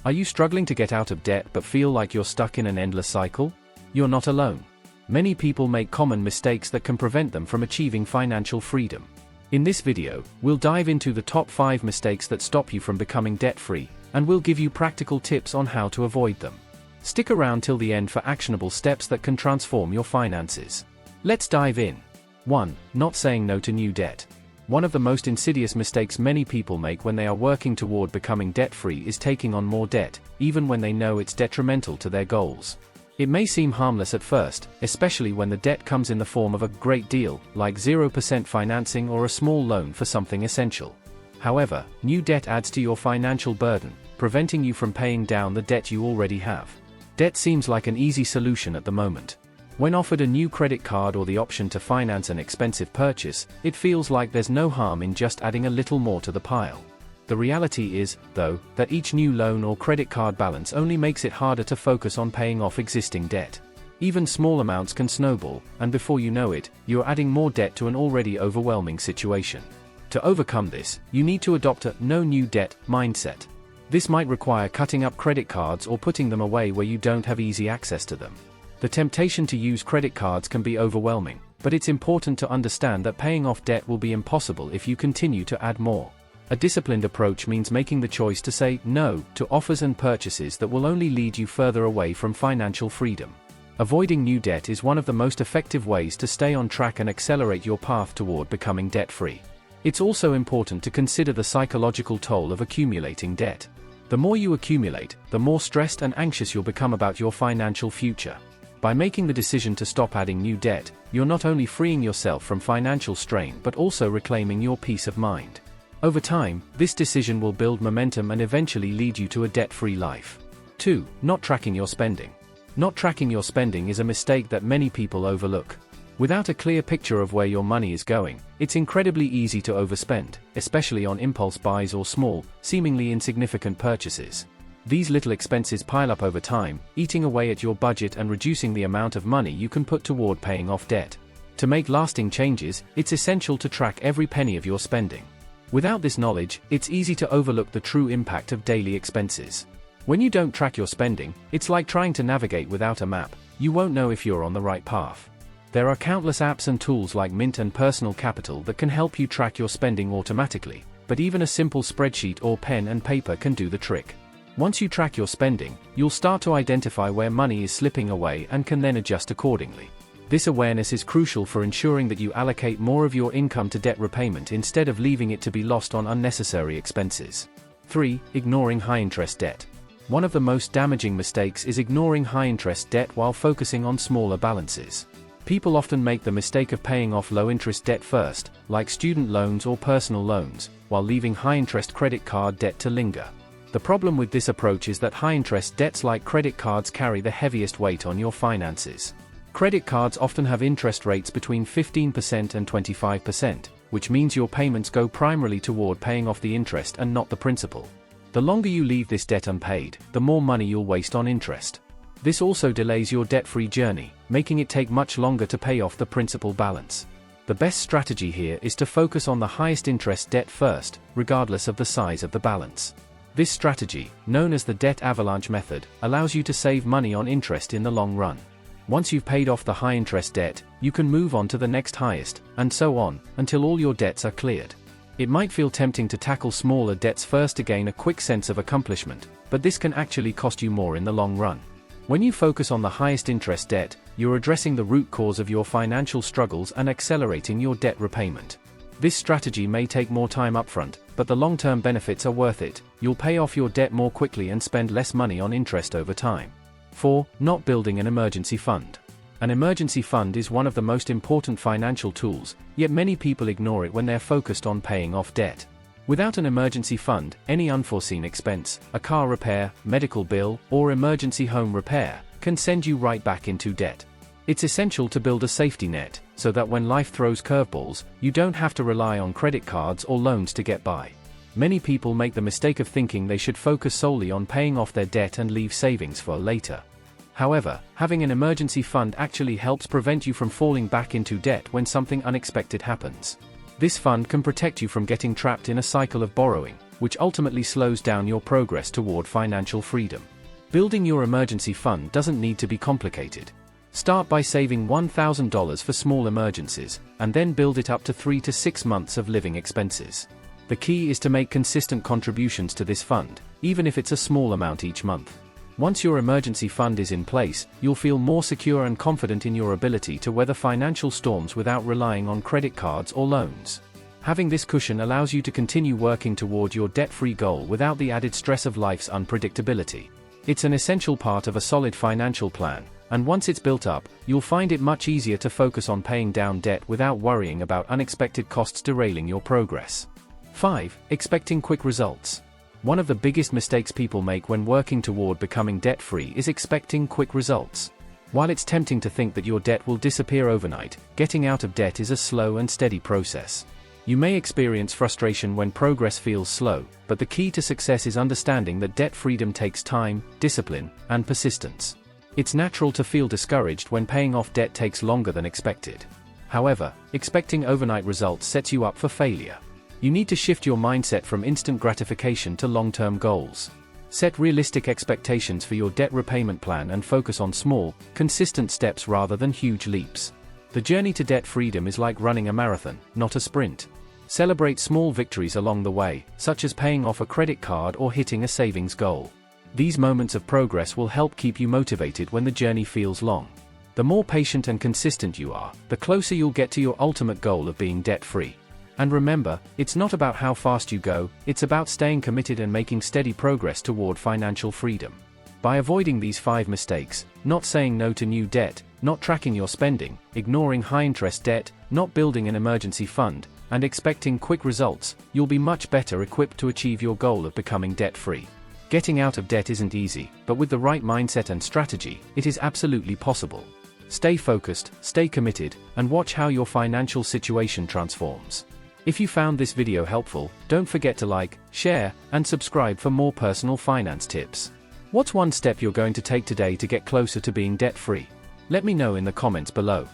Are you struggling to get out of debt but feel like you're stuck in an endless cycle? You're not alone. Many people make common mistakes that can prevent them from achieving financial freedom. In this video, we'll dive into the top 5 mistakes that stop you from becoming debt-free, and we'll give you practical tips on how to avoid them. Stick around till the end for actionable steps that can transform your finances. Let's dive in. 1. Not saying no to new debt. One of the most insidious mistakes many people make when they are working toward becoming debt-free is taking on more debt, even when they know it's detrimental to their goals. It may seem harmless at first, especially when the debt comes in the form of a great deal, like 0% financing or a small loan for something essential. However, new debt adds to your financial burden, preventing you from paying down the debt you already have. Debt seems like an easy solution at the moment. When offered a new credit card or the option to finance an expensive purchase, it feels like there's no harm in just adding a little more to the pile. The reality is, though, that each new loan or credit card balance only makes it harder to focus on paying off existing debt. Even small amounts can snowball, and before you know it, you're adding more debt to an already overwhelming situation. To overcome this, you need to adopt a no new debt mindset. This might require cutting up credit cards or putting them away where you don't have easy access to them. The temptation to use credit cards can be overwhelming, but it's important to understand that paying off debt will be impossible if you continue to add more. A disciplined approach means making the choice to say no to offers and purchases that will only lead you further away from financial freedom. Avoiding new debt is one of the most effective ways to stay on track and accelerate your path toward becoming debt-free. It's also important to consider the psychological toll of accumulating debt. The more you accumulate, the more stressed and anxious you'll become about your financial future. By making the decision to stop adding new debt, you're not only freeing yourself from financial strain but also reclaiming your peace of mind. Over time, this decision will build momentum and eventually lead you to a debt-free life. 2. Not tracking your spending. Not tracking your spending is a mistake that many people overlook. Without a clear picture of where your money is going, it's incredibly easy to overspend, especially on impulse buys or small, seemingly insignificant purchases. These little expenses pile up over time, eating away at your budget and reducing the amount of money you can put toward paying off debt. To make lasting changes, it's essential to track every penny of your spending. Without this knowledge, it's easy to overlook the true impact of daily expenses. When you don't track your spending, it's like trying to navigate without a map. You won't know if you're on the right path. There are countless apps and tools like Mint and Personal Capital that can help you track your spending automatically, but even a simple spreadsheet or pen and paper can do the trick. Once you track your spending, you'll start to identify where money is slipping away and can then adjust accordingly. This awareness is crucial for ensuring that you allocate more of your income to debt repayment instead of leaving it to be lost on unnecessary expenses. 3. Ignoring high-interest debt. One of the most damaging mistakes is ignoring high-interest debt while focusing on smaller balances. People often make the mistake of paying off low-interest debt first, like student loans or personal loans, while leaving high-interest credit card debt to linger. The problem with this approach is that high-interest debts like credit cards carry the heaviest weight on your finances. Credit cards often have interest rates between 15% and 25%, which means your payments go primarily toward paying off the interest and not the principal. The longer you leave this debt unpaid, the more money you'll waste on interest. This also delays your debt-free journey, making it take much longer to pay off the principal balance. The best strategy here is to focus on the highest interest debt first, regardless of the size of the balance. This strategy, known as the debt avalanche method, allows you to save money on interest in the long run. Once you've paid off the high-interest debt, you can move on to the next highest, and so on, until all your debts are cleared. It might feel tempting to tackle smaller debts first to gain a quick sense of accomplishment, but this can actually cost you more in the long run. When you focus on the highest interest debt, you're addressing the root cause of your financial struggles and accelerating your debt repayment. This strategy may take more time upfront, but the long-term benefits are worth it. You'll pay off your debt more quickly and spend less money on interest over time. 4. Not building an emergency fund. An emergency fund is one of the most important financial tools, yet many people ignore it when they're focused on paying off debt. Without an emergency fund, any unforeseen expense, a car repair, medical bill, or emergency home repair, can send you right back into debt. It's essential to build a safety net, so that when life throws curveballs, you don't have to rely on credit cards or loans to get by. Many people make the mistake of thinking they should focus solely on paying off their debt and leave savings for later. However, having an emergency fund actually helps prevent you from falling back into debt when something unexpected happens. This fund can protect you from getting trapped in a cycle of borrowing, which ultimately slows down your progress toward financial freedom. Building your emergency fund doesn't need to be complicated. Start by saving $1,000 for small emergencies, and then build it up to 3 to 6 months of living expenses. The key is to make consistent contributions to this fund, even if it's a small amount each month. Once your emergency fund is in place, you'll feel more secure and confident in your ability to weather financial storms without relying on credit cards or loans. Having this cushion allows you to continue working toward your debt-free goal without the added stress of life's unpredictability. It's an essential part of a solid financial plan, and once it's built up, you'll find it much easier to focus on paying down debt without worrying about unexpected costs derailing your progress. 5. Expecting quick results. One of the biggest mistakes people make when working toward becoming debt-free is expecting quick results. While it's tempting to think that your debt will disappear overnight, getting out of debt is a slow and steady process. You may experience frustration when progress feels slow, but the key to success is understanding that debt freedom takes time, discipline, and persistence. It's natural to feel discouraged when paying off debt takes longer than expected. However, expecting overnight results sets you up for failure. You need to shift your mindset from instant gratification to long-term goals. Set realistic expectations for your debt repayment plan and focus on small, consistent steps rather than huge leaps. The journey to debt freedom is like running a marathon, not a sprint. Celebrate small victories along the way, such as paying off a credit card or hitting a savings goal. These moments of progress will help keep you motivated when the journey feels long. The more patient and consistent you are, the closer you'll get to your ultimate goal of being debt-free. And remember, it's not about how fast you go, it's about staying committed and making steady progress toward financial freedom. By avoiding these 5 mistakes, not saying no to new debt, not tracking your spending, ignoring high-interest debt, not building an emergency fund, and expecting quick results, you'll be much better equipped to achieve your goal of becoming debt-free. Getting out of debt isn't easy, but with the right mindset and strategy, it is absolutely possible. Stay focused, stay committed, and watch how your financial situation transforms. If you found this video helpful, don't forget to like, share, and subscribe for more personal finance tips. What's one step you're going to take today to get closer to being debt-free? Let me know in the comments below.